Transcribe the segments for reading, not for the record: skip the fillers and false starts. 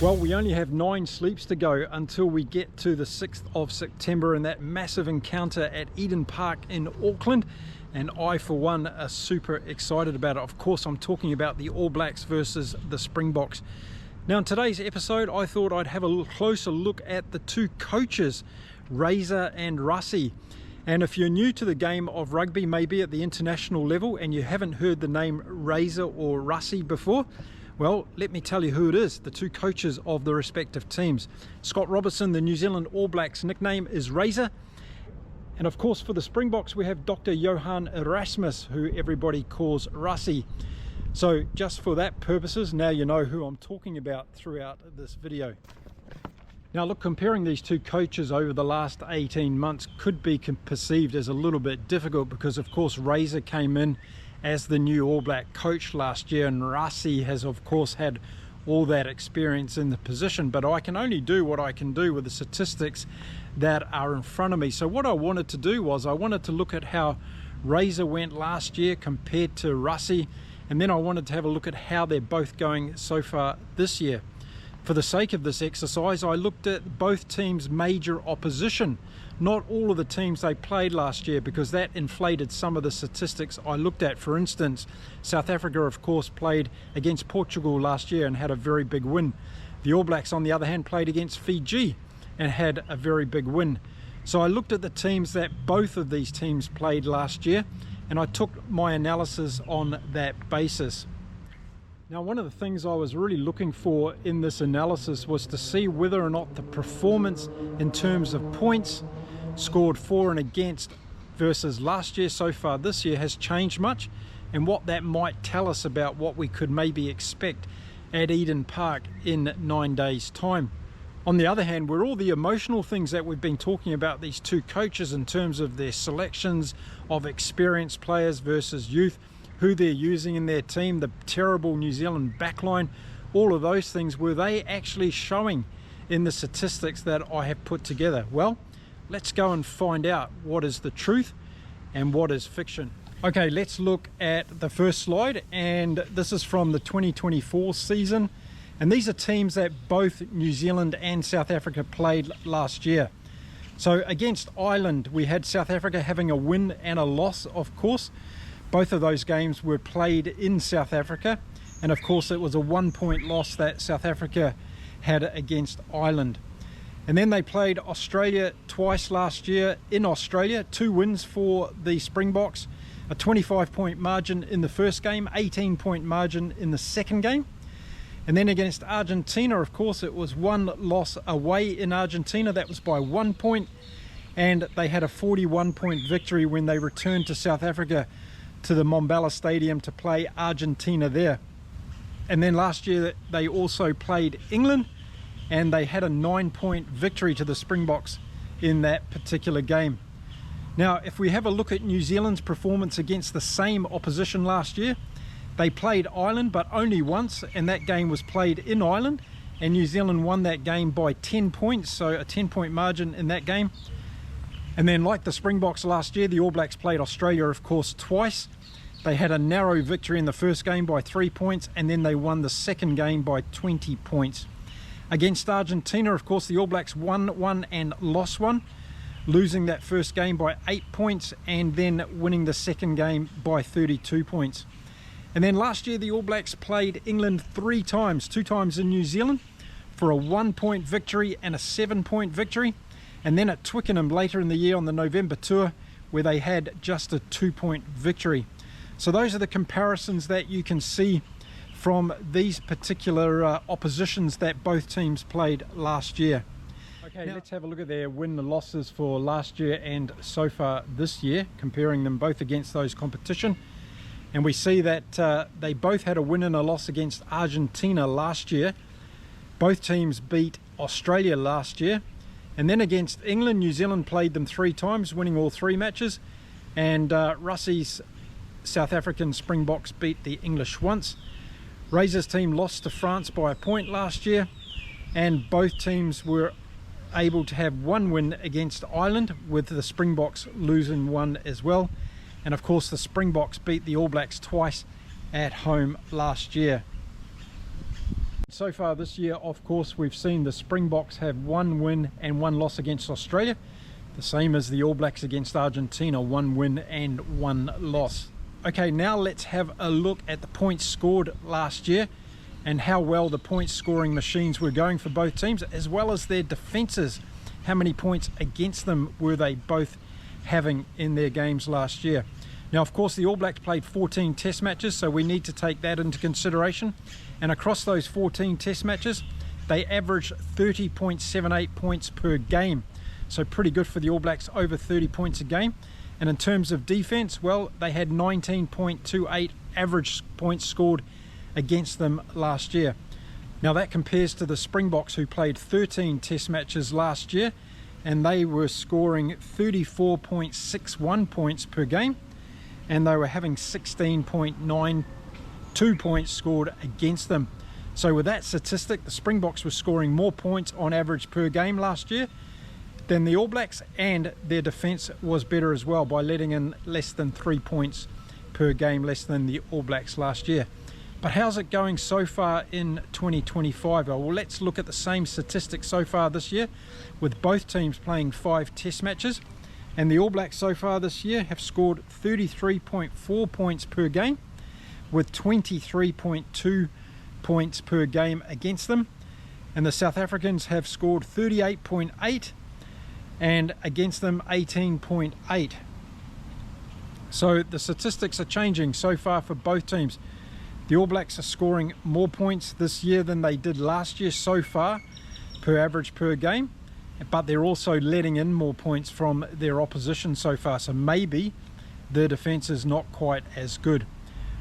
Well, we only have 9 sleeps to go until we get to the 6th of September and that massive encounter at Eden Park in Auckland. And I, for one, are super excited about it. Of course, I'm talking about the All Blacks versus the Springboks. Now, in today's episode, I thought I'd have a closer look at the two coaches, RASSIE and RASSIE. And if you're new to the game of rugby, maybe at the international level, and you haven't heard the name RASSIE or RASSIE before, well, let me tell you who it is, the two coaches of the respective teams. Scott Robertson, the New Zealand All Blacks nickname is RASSIE. And of course, for the Springboks, we have Dr. Johan Erasmus, who everybody calls RASSIE. So just for that purposes, now you know who I'm talking about throughout this video. Now look, comparing these two coaches over the last 18 months could be perceived as a little bit difficult because of course RASSIE came in as the new All Black coach last year, and RASSIE has of course had all that experience in the position, but I can only do what I can do with the statistics that are in front of me. So what I wanted to do was I wanted to look at how RASSIE went last year compared to RASSIE, and then I wanted to have a look at how they're both going so far this year. For the sake of this exercise, I looked at both teams' major opposition, not all of the teams they played last year, because that inflated some of the statistics I looked at. For instance, South Africa, of course, played against Portugal last year and had a very big win. The All Blacks, on the other hand, played against Fiji and had a very big win. So I looked at the teams that both of these teams played last year, and I took my analysis on that basis. Now, one of the things I was really looking for in this analysis was to see whether or not the performance in terms of points scored for and against versus last year so far this year has changed much, and what that might tell us about what we could maybe expect at Eden Park in 9 days' time. On the other hand, were all the emotional things that we've been talking about these two coaches in terms of their selections of experienced players versus youth, who they're using in their team, the terrible New Zealand backline, all of those things, were they actually showing in the statistics that I have put together? Well, let's go and find out what is the truth and what is fiction. Okay, let's look at the first slide, and this is from the 2024 season, and these are teams that both New Zealand and South Africa played last year. So against Ireland, we had South Africa having a win and a loss, of course. Both of those games were played in South Africa, and of course it was a 1-point loss that South Africa had against Ireland. And then they played Australia twice last year in Australia, 2 wins for the Springboks, a 25-point margin in the first game, 18-point margin in the second game. And then against Argentina, of course, it was 1 loss away in Argentina, that was by 1 point, and they had a 41-point victory when they returned to South Africa to the Mombala Stadium to play Argentina there. And then last year they also played England, and they had a 9-point victory to the Springboks in that particular game. Now, if we have a look at New Zealand's performance against the same opposition last year, they played Ireland but only once, and that game was played in Ireland, and New Zealand won that game by 10 points, so a 10-point margin in that game. And then, like the Springboks last year, the All Blacks played Australia, of course, twice. They had a narrow victory in the first game by 3 points, and then they won the second game by 20 points. Against Argentina, of course, the All Blacks won 1 and lost 1, losing that first game by 8 points and then winning the second game by 32 points. And then last year, the All Blacks played England 3 times, 2 times in New Zealand, for a 1-point victory and a 7-point victory. And then at Twickenham later in the year on the November tour, where they had just a 2-point victory. So those are the comparisons that you can see from these particular oppositions that both teams played last year. Okay, now let's have a look at their win and losses for last year and so far this year, comparing them both against those competition. And we see that they both had a win and a loss against Argentina last year. Both teams beat Australia last year. And then against England, New Zealand played them 3 times, winning all 3 matches. And RASSIE's South African Springboks beat the English once. RASSIE's team lost to France by a point last year. And both teams were able to have 1 win against Ireland, with the Springboks losing 1 as well. And of course the Springboks beat the All Blacks twice at home last year. So far this year, of course, we've seen the Springboks have 1 win and 1 loss against Australia, the same as the All Blacks against Argentina, 1 win and 1 loss. Okay, now let's have a look at the points scored last year and how well the point scoring machines were going for both teams, as well as their defences. How many points against them were they both having in their games last year? Now, of course, the All Blacks played 14 test matches, so we need to take that into consideration. And across those 14 test matches, they averaged 30.78 points per game. So pretty good for the All Blacks, over 30 points a game. And in terms of defense, well, they had 19.28 average points scored against them last year. Now that compares to the Springboks, who played 13 test matches last year, and they were scoring 34.61 points per game, and they were having 16.92 points scored against them. So with that statistic, the Springboks were scoring more points on average per game last year than the All Blacks, and their defence was better as well by letting in less than 3 points per game less than the All Blacks last year. But how's it going so far in 2025? Well, let's look at the same statistics so far this year, with both teams playing 5 test matches. And the All Blacks so far this year have scored 33.4 points per game, with 23.2 points per game against them. And the South Africans have scored 38.8 and against them 18.8. So the statistics are changing so far for both teams. The All Blacks are scoring more points this year than they did last year so far per average per game, but they're also letting in more points from their opposition so far, so maybe their defence is not quite as good.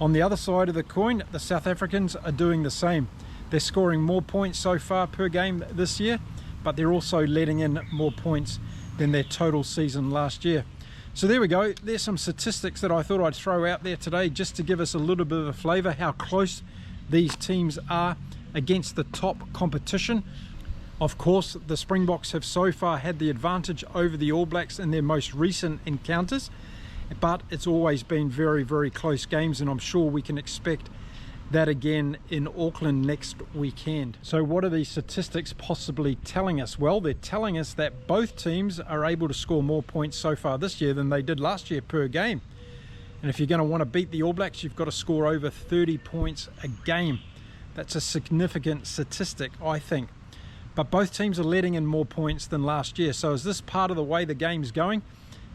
On the other side of the coin, the South Africans are doing the same. They're scoring more points so far per game this year, but they're also letting in more points than their total season last year. So there we go, there's some statistics that I thought I'd throw out there today just to give us a little bit of a flavour how close these teams are against the top competition. Of course, the Springboks have so far had the advantage over the All Blacks in their most recent encounters, but it's always been very, very close games, and I'm sure we can expect that again in Auckland next weekend. So what are these statistics possibly telling us? Well, they're telling us that both teams are able to score more points so far this year than they did last year per game. And if you're going to want to beat the All Blacks, you've got to score over 30 points a game. That's a significant statistic, I think. But both teams are letting in more points than last year. So is this part of the way the game's going?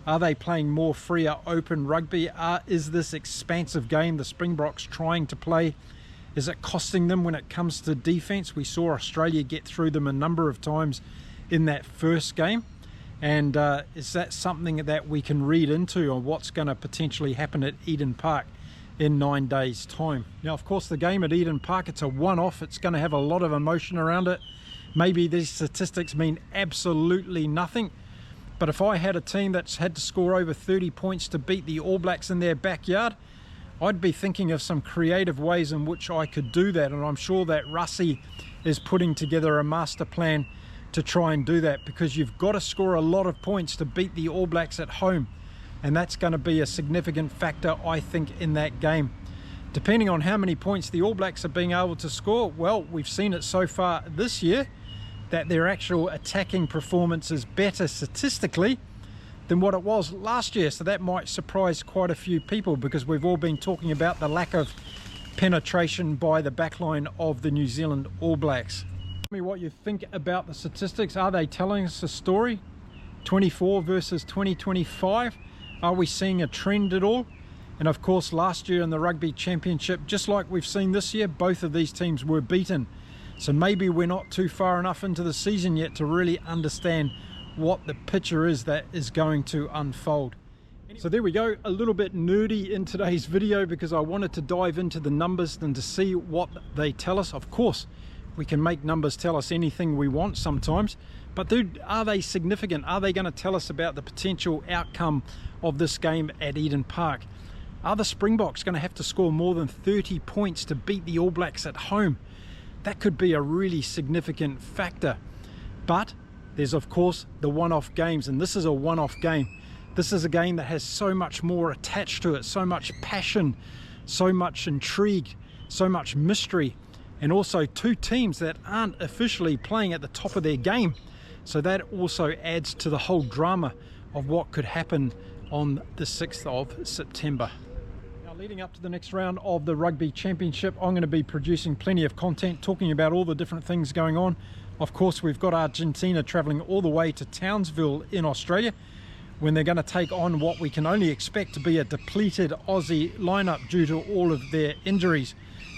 Are they playing more freer, open rugby? Is this expansive game the Springboks trying to play, is it costing them when it comes to defence? We saw Australia get through them a number of times in that first game. And is that something that we can read into on what's going to potentially happen at Eden Park in 9 days' time? Now, of course, the game at Eden Park, it's a one-off. It's going to have a lot of emotion around it. Maybe these statistics mean absolutely nothing. But if I had a team that's had to score over 30 points to beat the All Blacks in their backyard, I'd be thinking of some creative ways in which I could do that. And I'm sure that RASSIE is putting together a master plan to try and do that, because you've got to score a lot of points to beat the All Blacks at home. And that's going to be a significant factor, I think, in that game. Depending on how many points the All Blacks are being able to score, well, we've seen it so far this year, that their actual attacking performance is better statistically than what it was last year. So that might surprise quite a few people, because we've all been talking about the lack of penetration by the backline of the New Zealand All Blacks. Tell me what you think about the statistics. Are they telling us a story? 24 versus 2025? Are we seeing a trend at all? And of course, last year in the Rugby Championship, just like we've seen this year, both of these teams were beaten. So maybe we're not too far enough into the season yet to really understand what the picture is that is going to unfold. So there we go, a little bit nerdy in today's video, because I wanted to dive into the numbers and to see what they tell us. Of course, we can make numbers tell us anything we want sometimes, but dude, are they significant? Are they going to tell us about the potential outcome of this game at Eden Park? Are the Springboks going to have to score more than 30 points to beat the All Blacks at home? That could be a really significant factor. But there's of course the one-off games, and this is a one-off game. This is a game that has so much more attached to it, so much passion, so much intrigue, so much mystery. and also 2 teams that aren't officially playing at the top of their game. So that also adds to the whole drama of what could happen on the 6th of September. Now, leading up to the next round of the Rugby Championship, I'm going to be producing plenty of content talking about all the different things going on. Of course, we've got Argentina travelling all the way to Townsville in Australia, when they're going to take on what we can only expect to be a depleted Aussie lineup due to all of their injuries.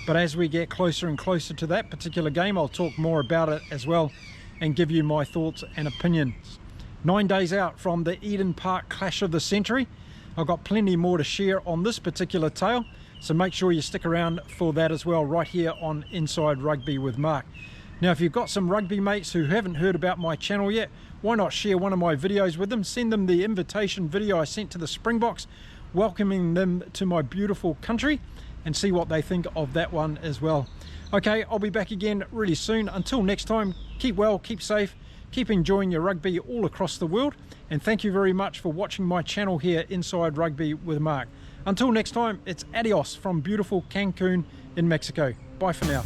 But as we get closer and closer to that particular game, I'll talk more about it as well and give you my thoughts and opinions. 9 days out from the Eden Park Clash of the Century. I've got plenty more to share on this particular tale, so make sure you stick around for that as well, right here on Inside Rugby with Mark. Now, if you've got some rugby mates who haven't heard about my channel yet, why not share one of my videos with them? Send them the invitation video I sent to the Springboks, welcoming them to my beautiful country, and see what they think of that one as well. Okay, I'll be back again really soon. Until next time, keep well, keep safe, keep enjoying your rugby all across the world, and thank you very much for watching my channel here, Inside Rugby with Mark. Until next time, it's adios from beautiful Cancun in Mexico. Bye for now.